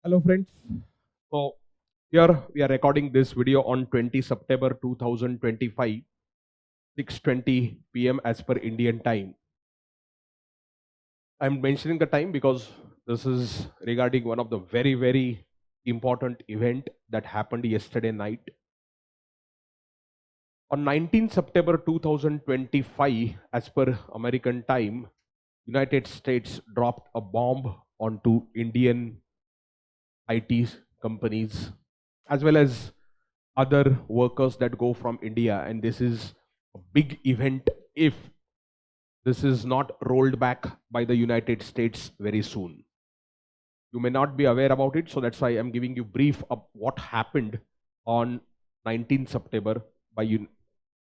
Hello friends. So here we are recording this video on 20 September 2025, 6:20 p.m. as per Indian time. I'm mentioning the time because this is regarding one of the very important event that happened yesterday night. On 19 September 2025, as per American time, United States dropped a bomb onto Indian IT companies as well as other workers that go from India. And this is a big event if this is not rolled back by the United States very soon. You may not be aware about it, so that's why I'm giving you brief of what happened on 19 September by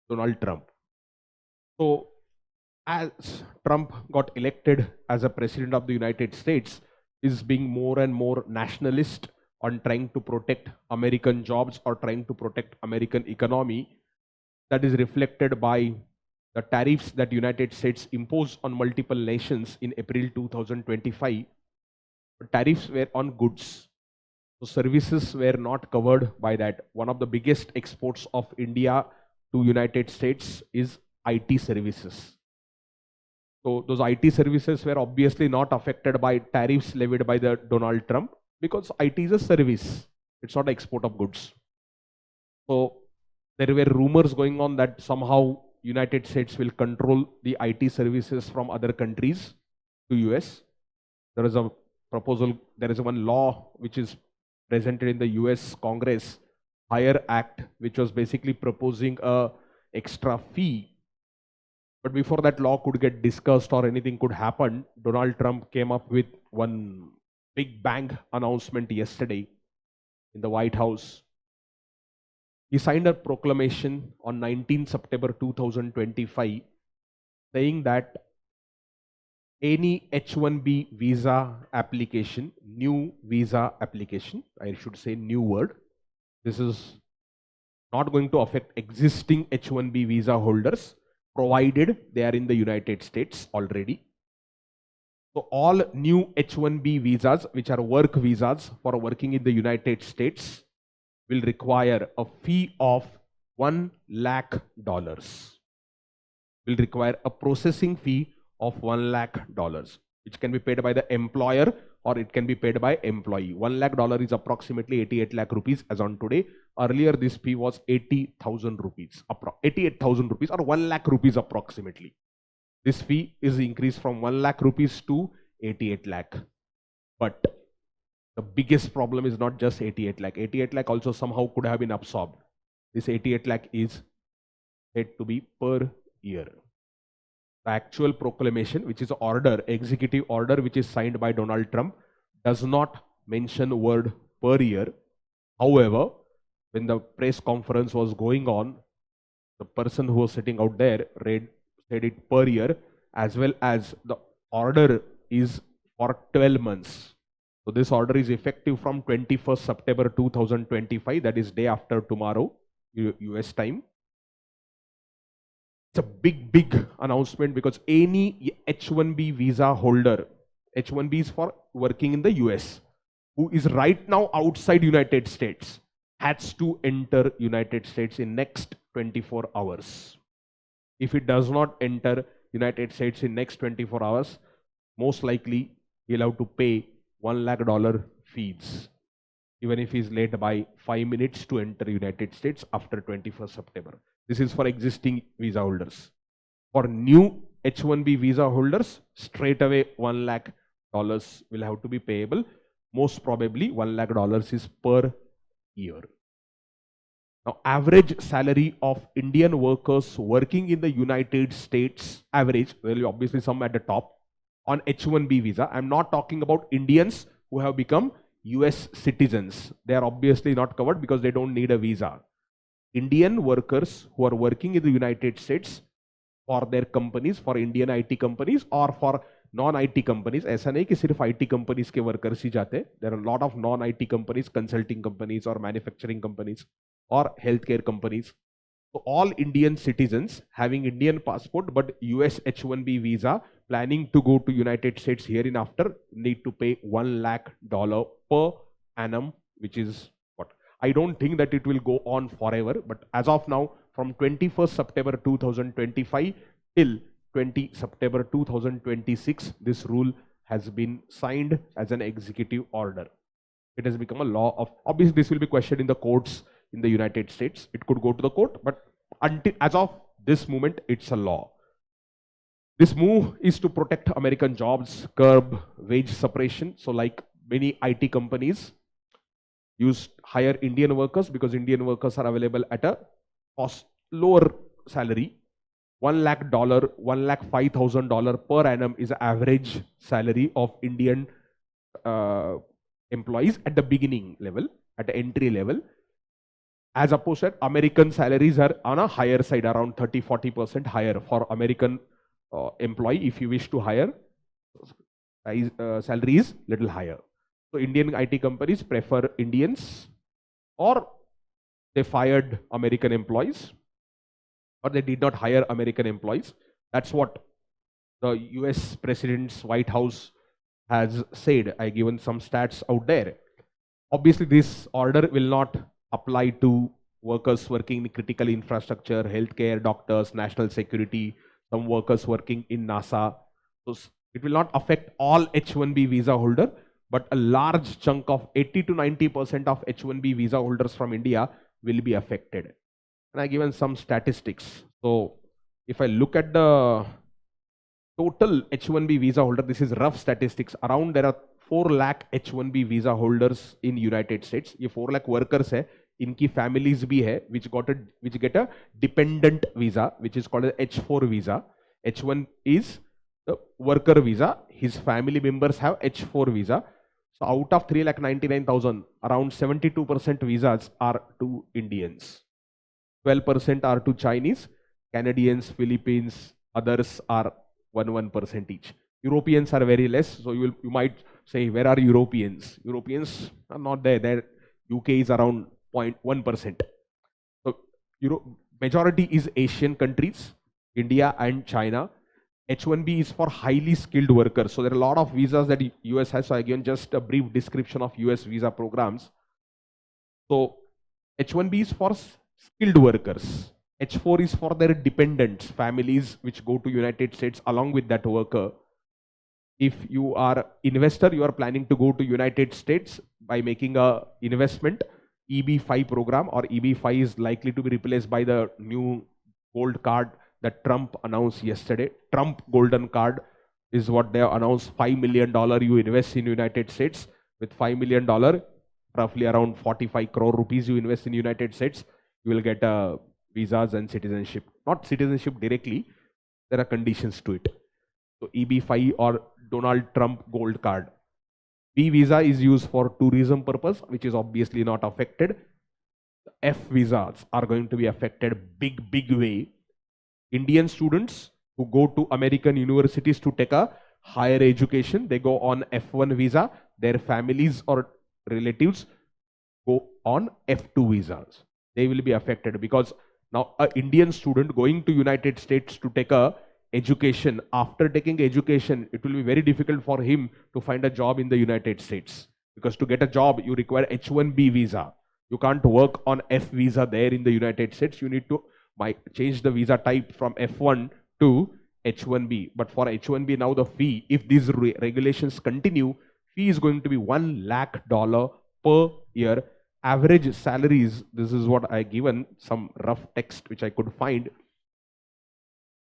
Donald Trump. So as Trump got elected as a president of the United States, is being more and more nationalist on trying to protect American jobs or trying to protect American economy. That is reflected by the tariffs that United States imposed on multiple nations in April 2025. The tariffs were on goods. So services were not covered by that. One of the biggest exports of India to United States is IT services. So those IT services were obviously not affected by tariffs levied by the Donald Trump because IT is a service. It's not export of goods. So there were rumors going on that somehow United States will control the IT services from other countries to US. There is a proposal, there is one law which is presented in the US Congress, Hire Act, which was basically proposing a extra fee. But before that law could get discussed or anything could happen, Donald Trump came up with one big bang announcement yesterday in the White House. He signed a proclamation on 19 September 2025 saying that any H-1B visa application, new visa application, I should say new word, this is not going to affect existing H-1B visa holders provided they are in the United States already. So all new H-1B visas, which are work visas for working in the United States, will require a fee of $1 lakh. Will require a processing fee of $1 lakh, which can be paid by the employer or it can be paid by employee. $1 lakh is approximately 88 lakh rupees as on today. Earlier, this fee was 80,000 rupees, 88,000 rupees or 1 lakh rupees approximately. This fee is increased from 1 lakh rupees to 88 lakh. But the biggest problem is not just 88 lakh. 88 lakh also somehow could have been absorbed. This 88 lakh is said to be per year. The actual proclamation, which is an order, executive order, which is signed by Donald Trump, does not mention word per year. However, when the press conference was going on, the person who was sitting out there said it per year, as well as the order is for 12 months. So this order is effective from 21st September 2025, that is day after tomorrow, US time. It's a big announcement because any H-1B visa holder, H-1B is for working in the US, who is right now outside United States, has to enter United States in next 24 hours. If it does not enter United States in next 24 hours, most likely he'll have to pay $1 lakh fees, even if he's late by 5 minutes to enter United States after 21st September. This is for existing visa holders. For new H-1B visa holders, straight away $1 lakh will have to be payable. Most probably $1 lakh is per year. Now, average salary of Indian workers working in the United States, average, well, obviously some at the top, on H-1B visa. I'm not talking about Indians who have become US citizens. They are obviously not covered because they don't need a visa. Indian workers who are working in the United States for their companies, for Indian IT companies or for non-IT companies. ऐसा नहीं कि सिर्फ IT companies के workers ही जाते. There are a lot of non-IT companies, consulting companies or manufacturing companies or healthcare companies. So all Indian citizens having Indian passport but US H-1B visa planning to go to United States hereinafter need to pay $1 lakh per annum, which is what I don't think that it will go on forever, but as of now, from 21st September 2025 till 20 September 2026, this rule has been signed as an executive order. It has become a law of, obviously this will be questioned in the courts in the United States. It could go to the court, but until as of this moment, it's a law. This move is to protect American jobs, curb wage suppression. So like many IT companies use hire Indian workers because Indian workers are available at a cost lower salary. $1 lakh, $1,05,000 per annum is the average salary of Indian employees at the beginning level, at the entry level. As opposed to American salaries are on a higher side, around 30-40% higher for American employee. If you wish to hire, salary is little higher. So Indian IT companies prefer Indians, or they fired American employees, or they did not hire American employees. That's what the US President's White House has said. I given some stats out there. Obviously, this order will not apply to workers working in critical infrastructure, healthcare, doctors, national security, some workers working in NASA. So it will not affect all H-1B visa holder, but a large chunk of 80 to 90% of H-1B visa holders from India will be affected. And I given some statistics. So if I look at the total H-1B visa holder, this is rough statistics. Around there are 4 lakh H-1B visa holders in United States. ये 4 lakh workers है, इनकी families भी है, which get a dependent visa, which is called as H-4 visa. H-1 is the worker visa. His family members have H-4 visa. So out of 3,99,000, around 72% visas are to Indians. 12% are to Chinese, Canadians, Philippines, others are 1% each. Europeans are very less. So you might say, where are Europeans? Europeans are not there. Their UK is around 0.1%. So majority is Asian countries, India and China. H-1B is for highly skilled workers. So there are a lot of visas that US has. So again, just a brief description of US visa programs. So H-1B is for skilled workers. H-4 is for their dependents, families which go to United States along with that worker. If you are investor, you are planning to go to United States by making a investment, EB-5 program, or EB-5 is likely to be replaced by the new gold card that Trump announced yesterday. Trump golden card is what they announced. $5 million you invest in United States. With $5 million, roughly around 45 crore rupees you invest in United States, you will get visas and citizenship. Not citizenship directly, there are conditions to it. So EB-5 or Donald Trump gold card. B visa is used for tourism purpose, which is obviously not affected. F visas are going to be affected big way. Indian students who go to American universities to take a higher education, they go on F1 visa. Their families or relatives go on F2 visas. They will be affected because now an Indian student going to United States to take a education, after taking education, it will be very difficult for him to find a job in the United States, because to get a job you require H-1B visa. You can't work on F visa there in the United States. You need to change the visa type from F1 to H-1B. But for H-1B now, the fee, if these regulations continue, fee is going to be $1 lakh per year. Average salaries, this is what I given some rough text which I could find.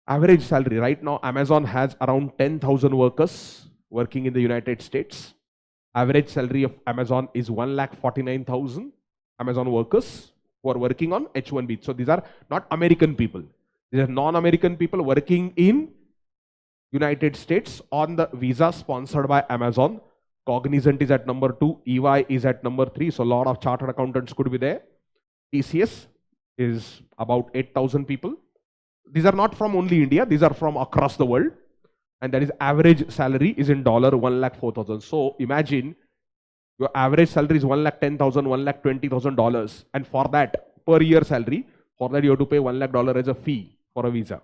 Average salary right now, Amazon has around 10,000 workers working in the United States. Average salary of Amazon is 1,49,000 Amazon workers who are working on H-1B. So these are not American people. These are non-American people working in United States on the visa sponsored by Amazon. Cognizant is at number 2. EY is at number 3. So a lot of chartered accountants could be there. TCS is about 8,000 people. These are not from only India. These are from across the world. And that is average salary is in dollar 1,04,000. So imagine your average salary is 1,10,000, $1,20,000. And for that, per year salary, for that you have to pay $1 lakh as a fee for a visa,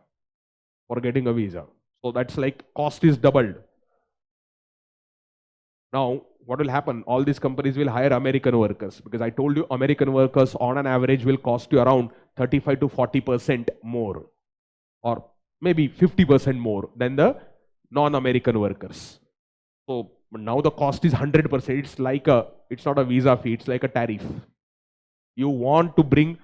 for getting a visa. So that's like cost is doubled. Now, what will happen? All these companies will hire American workers, because I told you American workers on an average will cost you around 35 to 40% more, or maybe 50% more than the non-American workers. So now the cost is 100%. It's not a visa fee, it's like a tariff. You want to bring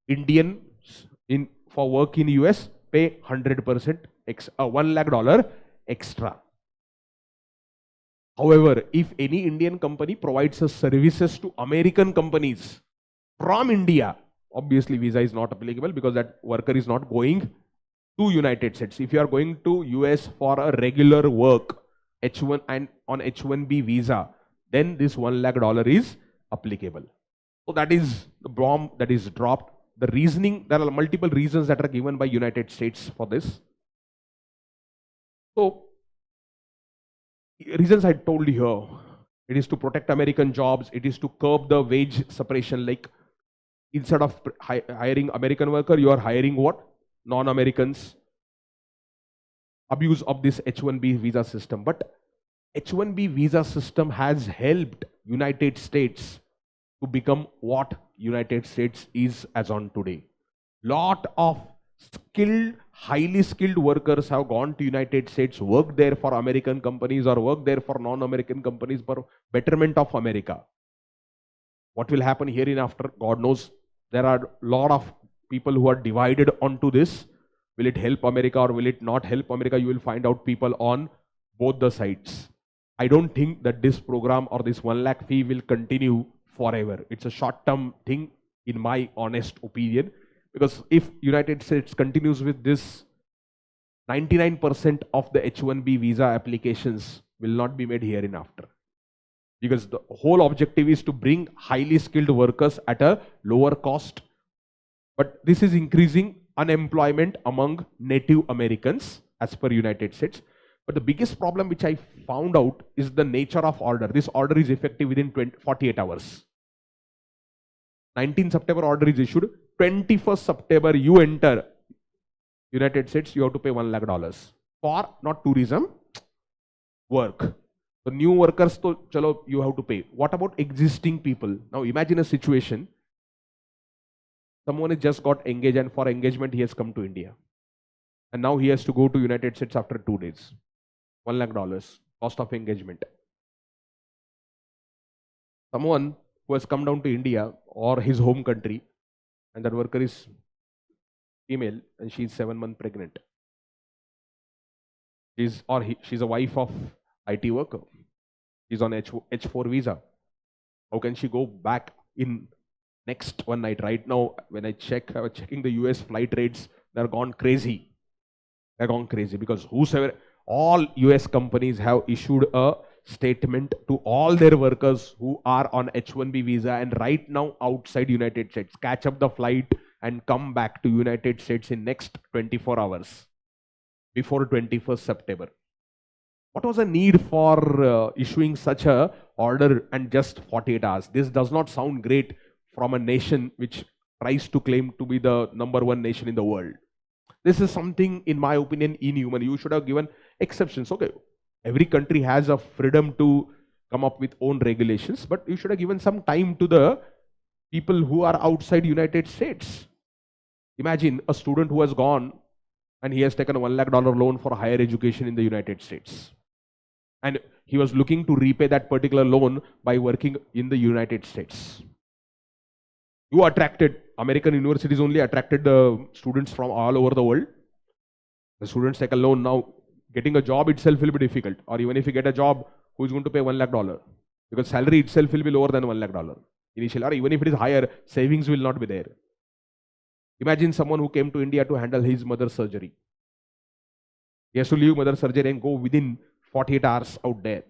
Indians in for work in US, pay 100% $1 lakh extra. However, if any Indian company provides us services to American companies from India, obviously visa is not applicable, because that worker is not going to United States. If you are going to US for a regular work, H1 and on H1B visa, then this $1 lakh is applicable. So that is the bomb that is dropped. The reasoning, there are multiple reasons that are given by United States for this. So reasons I told you here, it is to protect American jobs, it is to curb the wage separation, like instead of hiring American worker, you are hiring what? Non-Americans. Abuse of this H1B visa system. But H1B visa system has helped United States to become what United States is as on today. Lot of skilled, highly skilled workers have gone to United States, worked there for American companies or worked there for non-American companies for betterment of America. What will happen hereinafter, God knows. There are a lot of people who are divided onto this. Will it help America or will it not help America? You will find out people on both the sides. I don't think that this program or this 1 lakh fee will continue forever. It's a short-term thing in my honest opinion. Because if United States continues with this, 99% of the H1B visa applications will not be made hereinafter. Because the whole objective is to bring highly skilled workers at a lower cost. But this is increasing unemployment among Native Americans as per United States. But the biggest problem which I found out is the nature of order. This order is effective within 48 hours. 19th September order is issued. 21st September you enter United States, you have to pay $1 lakh for not tourism, work. So new workers, to chalo, you have to pay. What about existing people? Now imagine a situation. Someone has just got engaged, and for engagement he has come to India. And now he has to go to United States after 2 days. $1 lakh, cost of engagement. Someone who has come down to India or his home country, and that worker is female and she is 7 months pregnant. She's a wife of IT worker. She's on H4 visa. How can she go back in next one night? Right now, when I was checking the US flight rates, they're gone crazy. They're gone crazy because all US companies have issued a statement to all their workers who are on H1B visa and right now outside United States, catch up the flight and come back to United States in next 24 hours before 21st September. What was the need for issuing such a order and just 48 hours? This does not sound great from a nation which tries to claim to be the #1 nation in the world. This is something, in my opinion, inhuman. You should have given exceptions. Okay, every country has a freedom to come up with own regulations, but you should have given some time to the people who are outside United States. Imagine a student who has gone and he has taken a $1 lakh loan for higher education in the United States. And he was looking to repay that particular loan by working in the United States. You attracted, American universities only attracted the students from all over the world. The students take a loan. Now getting a job itself will be difficult. Or even if you get a job, who is going to pay $1 lakh? Because salary itself will be lower than $1 lakh initially. Or even if it is higher, savings will not be there. Imagine someone who came to India to handle his mother's surgery. He has to leave mother's surgery and go within 48 hours out there.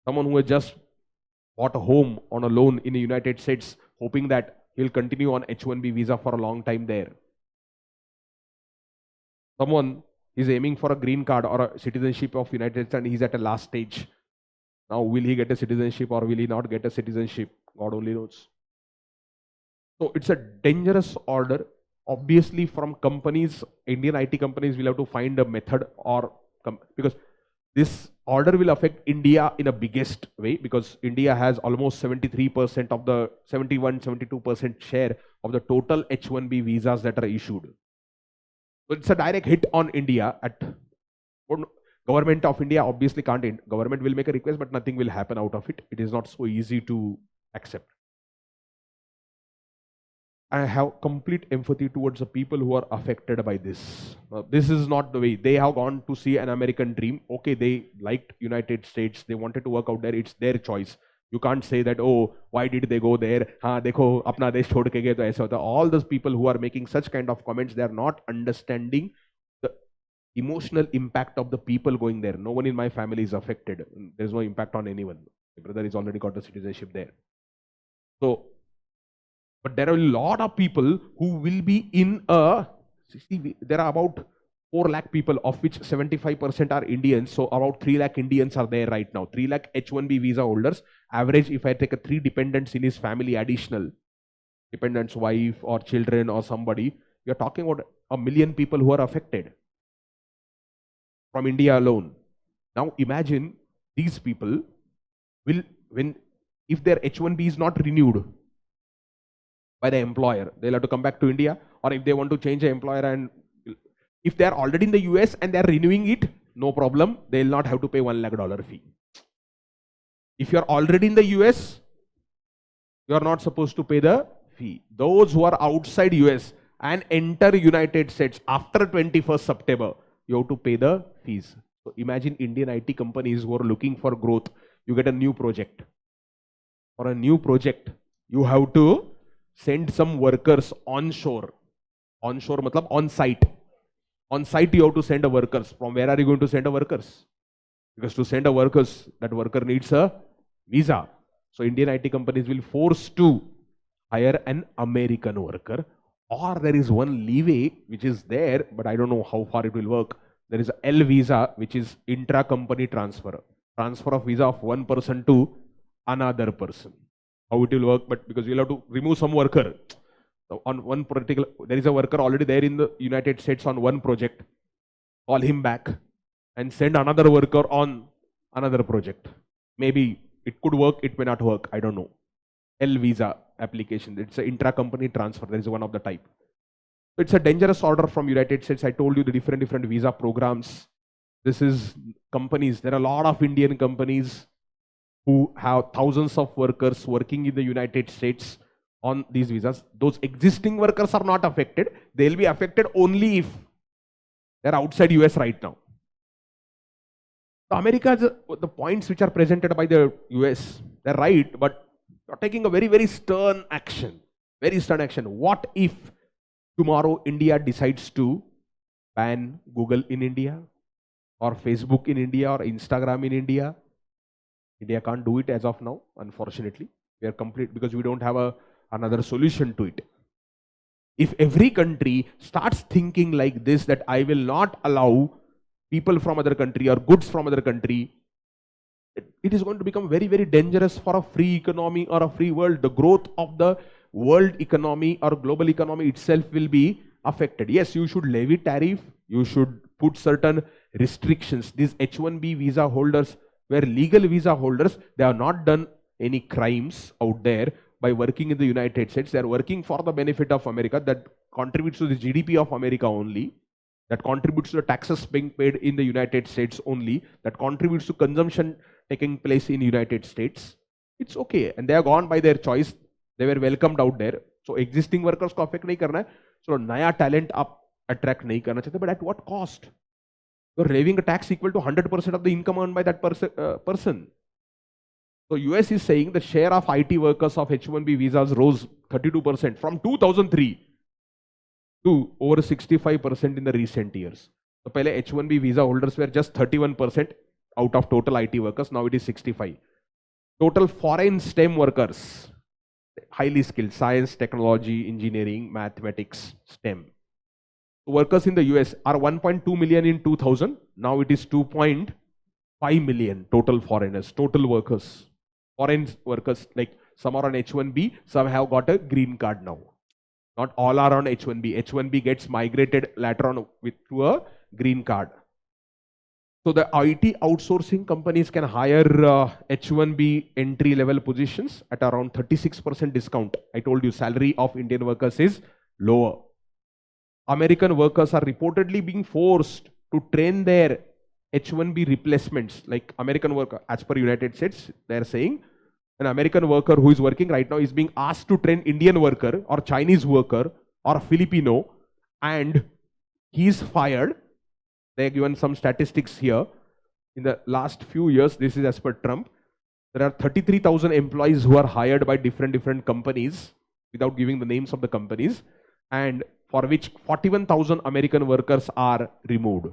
Someone who has just bought a home on a loan in the United States, hoping that he'll continue on H1B visa for a long time there. Someone is aiming for a green card or a citizenship of United States and he's at a last stage. Now will he get a citizenship or will he not get a citizenship? God only knows. So it's a dangerous order. Obviously from companies, Indian IT companies will have to find a method, or because This order will affect India in a biggest way because India has almost 73% of the 71-72% share of the total H1B visas that are issued. So it's a direct hit on India. Government of India obviously can't. Government will make a request, but nothing will happen out of it. It is not so easy to accept. I have complete empathy towards the people who are affected by this. This is not the way. They have gone to see an American dream. Okay, they liked United States. They wanted to work out there. It's their choice. You can't say that, oh, why did they go there? हाँ देखो अपना देश छोड़ के गए तो ऐसा होता. All those people who are making such kind of comments, they are not understanding the emotional impact of the people going there. No one in my family is affected. There is no impact on anyone. My brother has already got the citizenship there. So, but there are a lot of people who will be in a, there are about 4 lakh people, of which 75% are Indians. So about 3 lakh Indians are there right now. 3 lakh H1B visa holders. Average, if I take a 3 dependents in his family, additional dependents, wife or children or somebody, we are talking about 1 million people who are affected from India alone. Now imagine these people will, if their H1B is not renewed by the employer, they'll have to come back to India, or if they want to change the employer, and if they are already in the US and they are renewing it, no problem, they'll not have to pay $1 lakh fee. If you are already in the US, you are not supposed to pay the fee. Those who are outside US and enter United States after 21st September, you have to pay the fees. So imagine Indian IT companies who are looking for growth. You get a new project. For a new project, you have to send some workers onshore. Onshore matlab on site. On site you have to send a workers. From where are you going to send a workers? Because to send a workers, that worker needs a visa. So Indian IT companies will force to hire an American worker, or there is one leeway which is there, but I don't know how far it will work. There is a L visa, which is intra-company transfer. Transfer of visa of one person to another person. How it will work, but because you'll have to remove some worker. So on one particular, there is a worker already there in the United States on one project. Call him back and send another worker on another project. Maybe it could work, it may not work, I don't know. L visa application, it's an intra-company transfer, there is one of the type. So it's a dangerous order from United States. I told you the different visa programs. This is companies, there are a lot of Indian companies who have thousands of workers working in the United States on these visas. Those existing workers are not affected. They'll be affected only if they're outside US right now. So America, the points which are presented by the US, they're right, but you're taking a very, very stern action. Very stern action. What if tomorrow India decides to ban Google in India, or Facebook in India, or Instagram in India? India can't do it as of now, unfortunately. We are complete because we don't have another solution to it. If every country starts thinking like this, that I will not allow people from other country or goods from other country, it is going to become very, very dangerous for a free economy or a free world. The growth of the world economy or global economy itself will be affected. Yes, you should levy tariff, you should put certain restrictions. These H1B visa holders were legal visa holders. They have not done any crimes out there by working in the United States. They are working for the benefit of America. That contributes to the GDP of America only. That contributes to the taxes being paid in the United States only. That contributes to consumption taking place in the United States. It's okay. And they are gone by their choice. They were welcomed out there. So existing workers को affect नहीं करना है. So नया talent आप attract नहीं करना चाहते. But at what cost? You're levying a tax equal to 100% of the income earned by that person. So US is saying the share of IT workers of H1B visas rose 32% from 2003 to over 65% in the recent years. So पहले H1B visa holders were just 31% out of total IT workers. Now it is 65. Total foreign STEM workers, highly skilled, science, technology, engineering, mathematics, STEM. Workers in the US are 1.2 million in 2000. Now it is 2.5 million total foreigners, total workers. Foreign workers, like some are on H1B, some have got a green card now. Not all are on H1B. H1B gets migrated later on to a green card. So the IT outsourcing companies can hire H1B entry level positions at around 36% discount. I told you salary of Indian workers is lower. American workers are reportedly being forced to train their H1B replacements, like American worker, as per United States, they are saying an American worker who is working right now is being asked to train Indian worker or Chinese worker or Filipino, and he is fired. They are given some statistics here. In the last few years, this is as per Trump, there are 33,000 employees who are hired by different companies without giving the names of the companies, and for which 41,000 American workers are removed.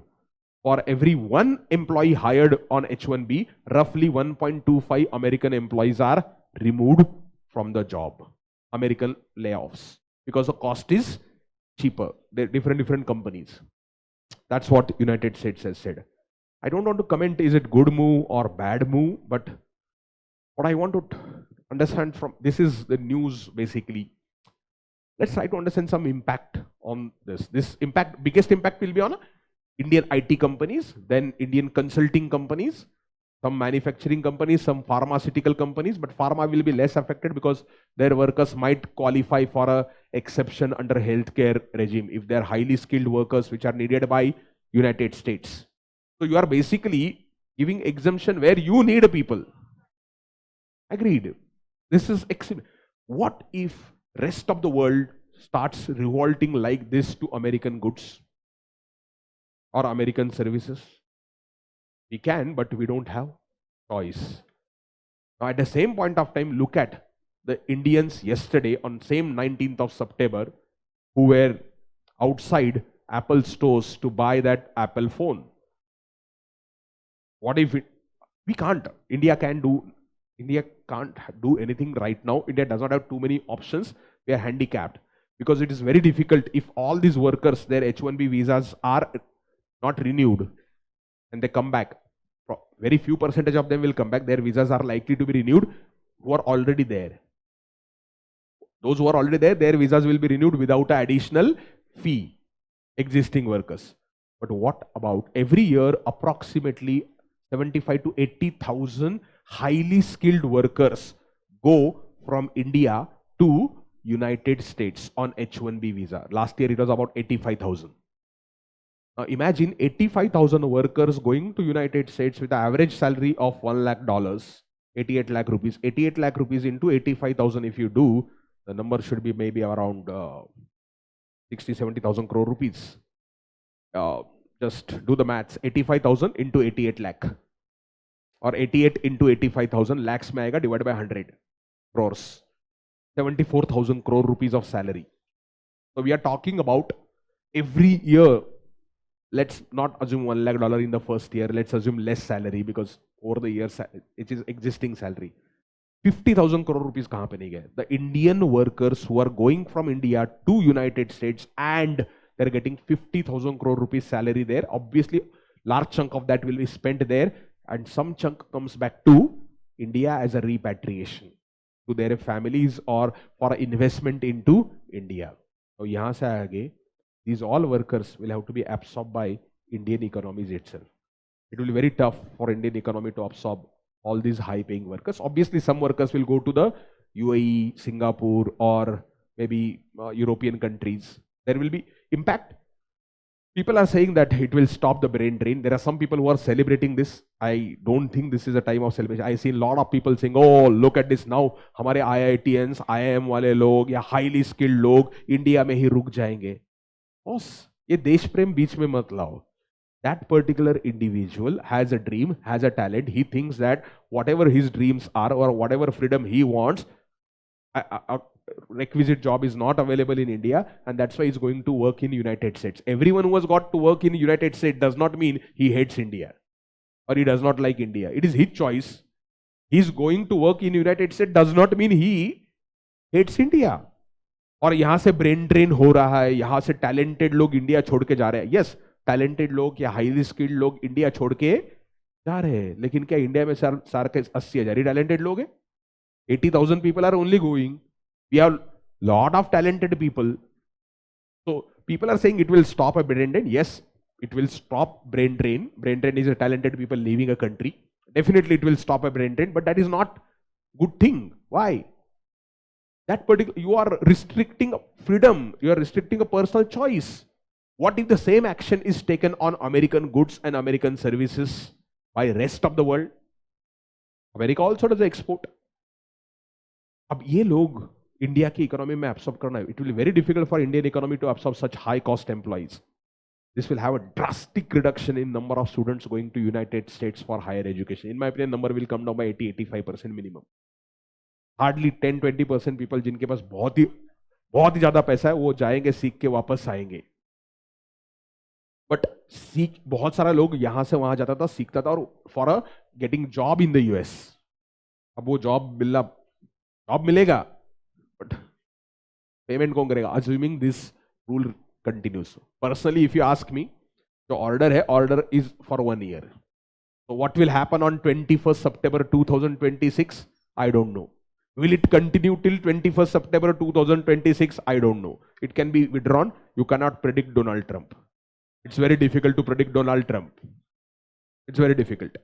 For every one employee hired on H1B, roughly 1.25 American employees are removed from the job. American layoffs, because the cost is cheaper. They're different companies. That's what United States has said. I don't want to comment is it good move or bad move, but what I want to understand from this is the news basically. Let's try to understand some impact on this. This impact, biggest impact will be on Indian IT companies, then Indian consulting companies, some manufacturing companies, some pharmaceutical companies, but pharma will be less affected because their workers might qualify for a exception under healthcare regime if they're highly skilled workers which are needed by United States. So you are basically giving exemption where you need people. Agreed. This is excellent. What if rest of the world starts revolting like this to American goods or American services? We can, but we don't have choice. Now at the same point of time, look at the Indians yesterday on same 19th of September who were outside Apple stores to buy that Apple phone. What if we can't? India can't do anything right now. India does not have too many options. We are handicapped because it is very difficult if all these workers, their H1B visas are not renewed and they come back. Very few percentage of them will come back. Their visas are likely to be renewed who are already there. Those who are already there, their visas will be renewed without an additional fee. Existing workers. But what about every year approximately 75 to 80,000 highly skilled workers go from India to United States on H1B visa. Last year it was about 85,000. Now imagine 85,000 workers going to United States with an average salary of $1 lakh, 88 lakh rupees. 88 lakh rupees into 85,000 if you do, the number should be maybe around 60, 70,000 crore rupees. Just do the maths. 85,000 into 88 lakh. Or 88 into 85,000 lakhs mein aayega divided by 100 crores. 74,000 crore rupees of salary. So we are talking about every year. Let's not assume $1 lakh in the first year. Let's assume less salary because over the years it is existing salary. 50,000 crore rupees kahan pe nahi gaye? The Indian workers who are going from India to United States and they're getting 50,000 crore rupees salary there. Obviously, large chunk of that will be spent there and some chunk comes back to India as a repatriation to their families or for investment into India. So yahan se aage, these all workers will have to be absorbed by Indian economies itself. It will be very tough for Indian economy to absorb all these high paying workers. Obviously, some workers will go to the UAE, Singapore or maybe European countries. There will be impact. People are saying that it will stop the brain drain. There are some people who are celebrating this. I don't think this is a time of celebration. I see a lot of people saying, oh, look at this now. हमारे IITians, IIM वाले लोग या highly skilled लोग India में ही रुक जाएंगे. Boss, ये देश प्रेम बीच में मत लाओ. That particular individual has a dream, has a talent. He thinks that whatever his dreams are or whatever freedom he wants, a requisite job is not available in India, and that's why he's going to work in United States. Everyone who has got to work in United States does not mean he hates India or he does not like India. It is his choice. He's going to work in United States does not mean he hates India. और यहाँ से brain drain हो रहा है, यहाँ से talented लोग India छोड़ के जा रहे हैं. यस, टैलेंटेड लोग या हाईली स्किल्ड लोग इंडिया छोड़ के जा रहे हैं, लेकिन क्या इंडिया में सार के 80,000 ही टैलेंटेड लोग हैं? 80,000 people are only going. We have lot of talented people. So people are saying it will stop a brain drain. Yes, It will stop brain drain. Brain drain is a talented people leaving a country. Definitely it will stop a brain drain, but that is not good thing. Why? That particular, you are restricting freedom. You are restricting a personal choice. What if the same action is taken on American goods and American services by rest of the world? America also does export. अब ये लोग India की economy में absorb करना है. It will be very difficult for Indian economy to absorb such high cost employees. This will have a drastic reduction in number of students going to United States for higher education. In my opinion, number will come down by 80-85% minimum. Hardly 10-20% people जिनके पास बहुत ही ज्यादा पैसा है वो जाएंगे, सीख के वापस आएंगे. बट सीख बहुत सारा लोग यहां से वहां जाता था, सीखता था और for a getting job in the US. अब वो जॉब मिलेगा बट पेमेंट कौन करेगा? Assuming this rule continues. Personally, if you ask me, the order is for 1 year. So what will happen on 21st September 2026? I don't know. Will it continue till 21st September 2026? I don't know. It can be withdrawn. You cannot predict Donald Trump. It's very difficult to predict Donald Trump. It's very difficult.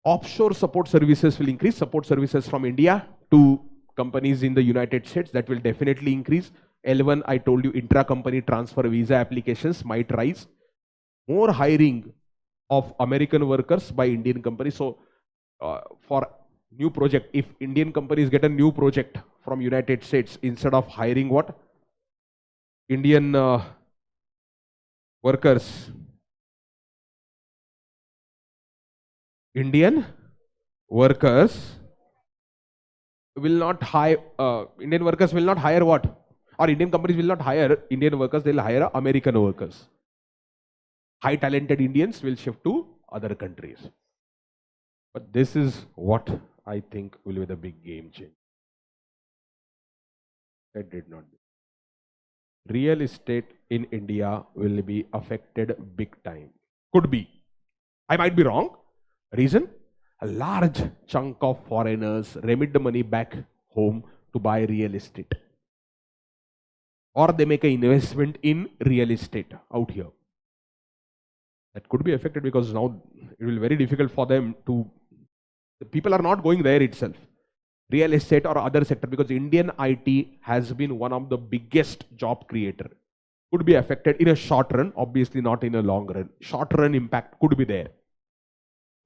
Offshore support services will increase. Support services from India to companies in the United States, that will definitely increase. L1, I told you, intra-company transfer visa applications might rise. More hiring of American workers by Indian companies. So, for new project, if Indian companies get a new project from United States, instead of hiring what? Indian workers. Indian workers will not hire, Indian workers will not hire what? Or Indian companies will not hire Indian workers, they will hire American workers. High talented Indians will shift to other countries. But this is what I think will be the big game change. That did not. Real estate in India will be affected big time. Could be. I might be wrong. Reason? A large chunk of foreigners remit the money back home to buy real estate. Or they make an investment in real estate out here. That could be affected because now it will be very difficult for them to, the people are not going there itself. Real estate or other sector, because Indian IT has been one of the biggest job creator. Could be affected in a short run, obviously not in a long run. Short run impact could be there.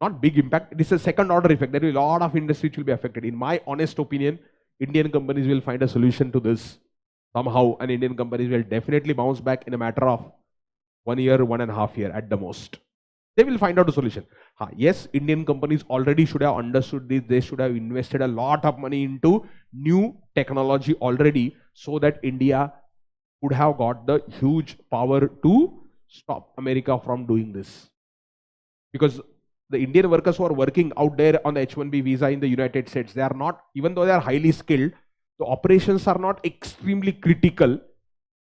Not big impact, it is a second order effect. There will be a lot of industry which will be affected. In my honest opinion, Indian companies will find a solution to this. Somehow, and Indian companies will definitely bounce back in a matter of 1 year, 1.5 years at the most. They will find out a solution. Yes, Indian companies already should have understood this. They should have invested a lot of money into new technology already, so that India would have got the huge power to stop America from doing this. Because the Indian workers who are working out there on the H-1B visa in the United States, they are not, even though they are highly skilled, the operations are not extremely critical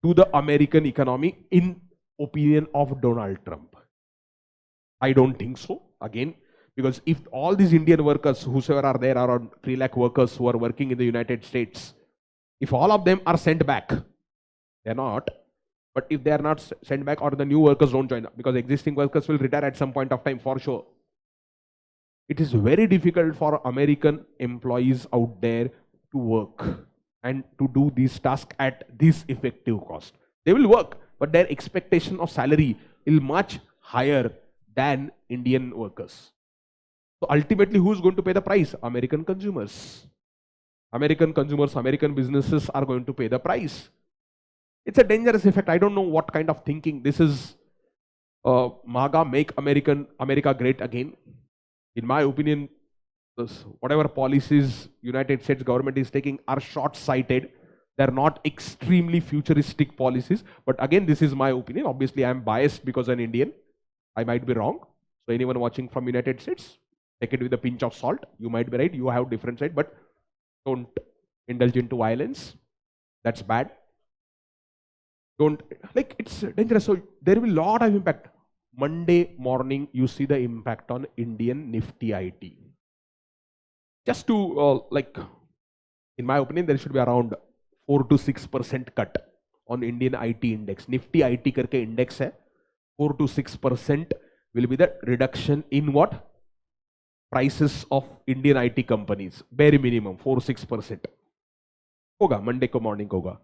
to the American economy in opinion of Donald Trump. I don't think so. Again, because if all these Indian workers, whosoever are there, around 3 lakh workers who are working in the United States, if all of them are sent back, they're not. But if they are not sent back, or the new workers don't join, because existing workers will retire at some point of time for sure. It is very difficult for American employees out there to work and to do these tasks at this effective cost. They will work, but their expectation of salary is much higher than Indian workers. So ultimately, who's going to pay the price? American consumers. American consumers, American businesses are going to pay the price. It's a dangerous effect. I don't know what kind of thinking this is. MAGA, make America great again. In my opinion, whatever policies United States government is taking are short-sighted. They're not extremely futuristic policies. But again, this is my opinion. Obviously, I'm biased because I'm Indian. I might be wrong. So anyone watching from United States, take it with a pinch of salt. You might be right. You have different side, but don't indulge into violence. That's bad. Don't, like, it's dangerous. So there will be a lot of impact. Monday morning, you see the impact on Indian Nifty IT. Just to, in my opinion, there should be around 4 to 6% cut on Indian IT index. Nifty IT करके index है. 4 to 6% will be the reduction in what? Prices of Indian IT companies. Bare minimum 4-6% होगा, Monday को morning होगा.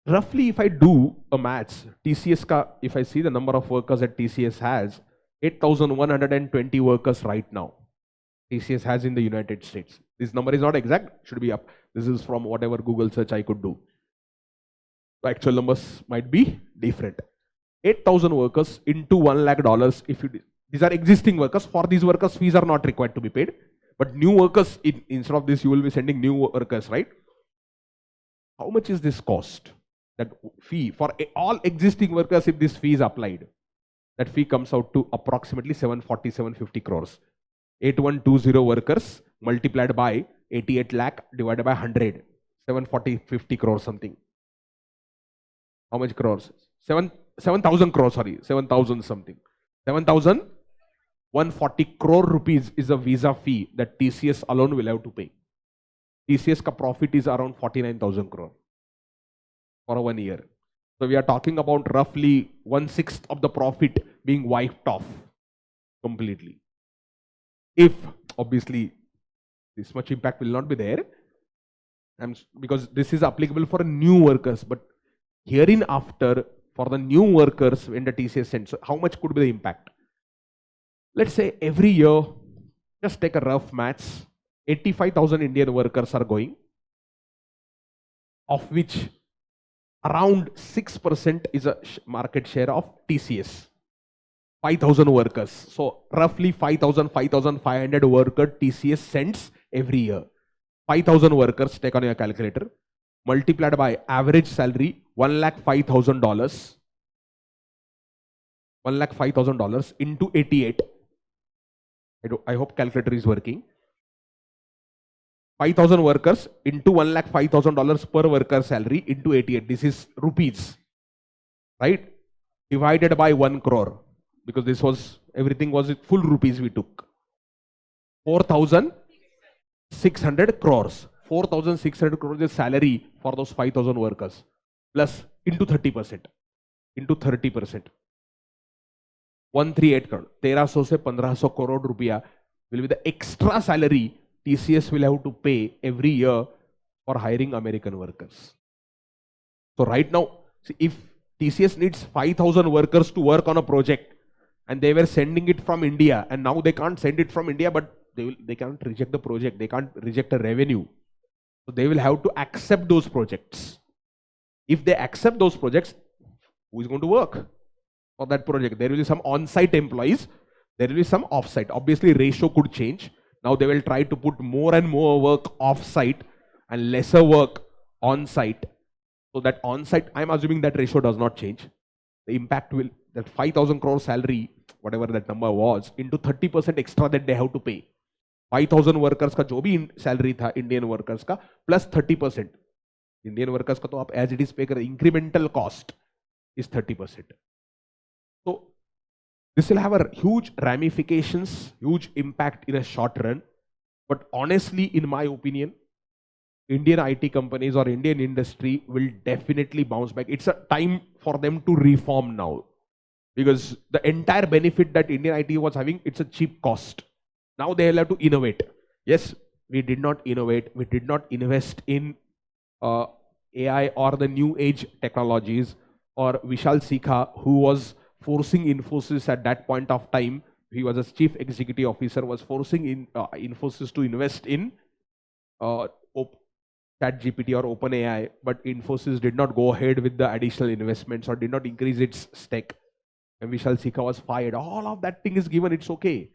Roughly, if I do a maths, TCS ka, if I see the number of workers that TCS has, 8,120 workers right now. TCS has in the United States. This number is not exact, should be up. This is from whatever Google search I could do. The actual numbers might be different. 8,000 workers into $1 lakh. If you, these are existing workers. For these workers, fees are not required to be paid. But new workers, instead of this, you will be sending new workers, right? How much is this cost? That fee for all existing workers, if this fee is applied, that fee comes out to approximately 740-750 crores. 8120 workers multiplied by 88 lakh divided by 100, 740-50 crores something. How much crores? 7,000 crores, sorry, 7,000 something. 7,140 crore rupees is a visa fee that TCS alone will have to pay. TCS ka profit is around 49,000 crore for 1 year. So we are talking about roughly 1/6 of the profit being wiped off completely. If obviously this much impact will not be there, because this is applicable for new workers, but herein after for the new workers when the TCS sends, so how much could be the impact? Let's say every year, just take a rough maths, 85,000 Indian workers are going, of which around 6% is a market share of TCS. 5,000 workers. So roughly 5,500 workers TCS sends every year. 5,000 workers, take on your calculator, multiplied by average salary $1,05,000. $1,05,000 into 88. I hope calculator is working. 5,000 workers into $1,05,000 per worker salary into 88. This is rupees, right? Divided by 1 crore, because this was, everything was full rupees we took. 4,600 crores. 4,600 crores is salary for those 5,000 workers, plus into 30%. Into 30%. 138 crore. 1,300 se 1,500 crore rupiah will be the extra salary TCS will have to pay every year for hiring American workers. So right now, see, if TCS needs 5,000 workers to work on a project and they were sending it from India, and now they can't send it from India, but they can't reject the project, they can't reject a revenue. So they will have to accept those projects. If they accept those projects, who is going to work for that project? There will be some on-site employees, there will be some off-site. Obviously ratio could change. Now they will try to put more and more work off-site and lesser work on-site. So that on-site, I'm assuming that ratio does not change. The impact will, that 5,000 crore salary, whatever that number was, into 30% extra that they have to pay. 5,000 workers का जो भी salary था Indian workers का plus 30%. Indian workers का तो आप as it is pay करें, incremental cost is 30%. So this will have a huge ramifications, huge impact in a short run. But honestly, in my opinion, Indian IT companies or Indian industry will definitely bounce back. It's a time for them to reform now, because the entire benefit that Indian IT was having, it's a cheap cost. Now they will have to innovate. Yes, we did not innovate. We did not invest in AI or the new age technologies, or Vishal Sikha, who was forcing Infosys at that point of time, he was a chief executive officer, was forcing Infosys to invest in ChatGPT or OpenAI, but Infosys did not go ahead with the additional investments or did not increase its stake. And Vishal Sikha was fired. All of that thing is given, it's okay.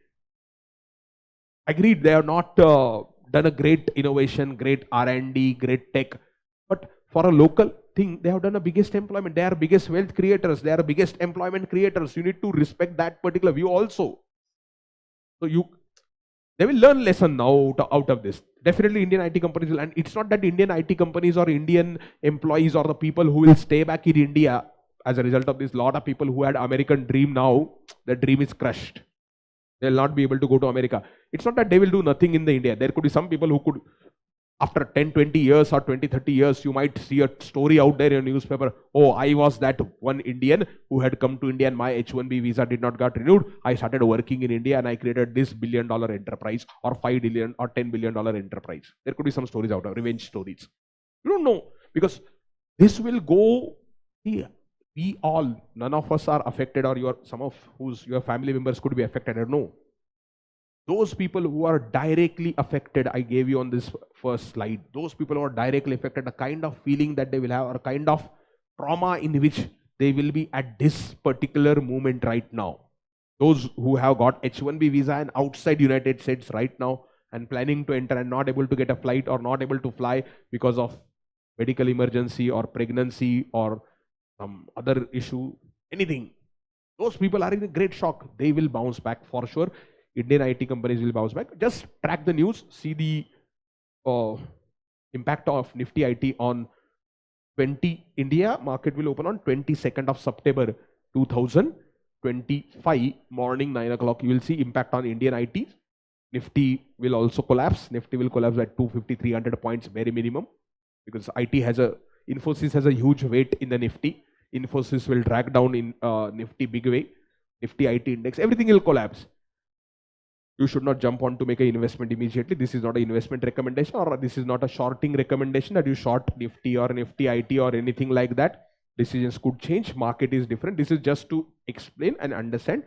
Agreed, they have not done a great innovation, great R&D, great tech, but for a local thing, they have done the biggest employment. They are biggest wealth creators. They are biggest employment creators. You need to respect that particular view also. So they will learn lesson now out of this. Definitely Indian IT companies will, and it's not that Indian IT companies or Indian employees or the people who will stay back in India as a result of this. Lot of people who had American dream now, the dream is crushed. They will not be able to go to America. It's not that they will do nothing in the India. There could be some people who could After 10, 20 years or 20, 30 years, you might see a story out there in a newspaper. Oh, I was that one Indian who had come to India and my H1B visa did not got renewed. I started working in India and I created this $1 billion enterprise or $5 billion or $10 billion enterprise. There could be some stories out of revenge stories. You don't know, because this will go. See, we all, none of us are affected, or some of your family members could be affected. I don't know. Those people who are directly affected, I gave you on this first slide, those people who are directly affected, the kind of feeling that they will have, or kind of trauma in which they will be at this particular moment right now. Those who have got H1B visa and outside United States right now and planning to enter and not able to get a flight or not able to fly because of medical emergency or pregnancy or some other issue, anything. Those people are in a great shock. They will bounce back for sure. Indian IT companies will bounce back. Just track the news, see the impact of Nifty IT on India market will open on 22nd of September 2025 morning 9 o'clock. You will see impact on Indian IT. Nifty will also collapse. Nifty will collapse at 250, 300 points very minimum, because Infosys has a huge weight in the Nifty. Infosys will drag down in Nifty big way. Nifty IT index, everything will collapse. You should not jump on to make an investment immediately. This is not an investment recommendation, or this is not a shorting recommendation that you short Nifty or Nifty IT or anything like that. Decisions could change. Market is different. This is just to explain and understand.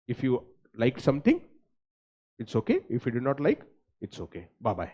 If you like something, it's okay. If you do not like, it's okay. Bye-bye.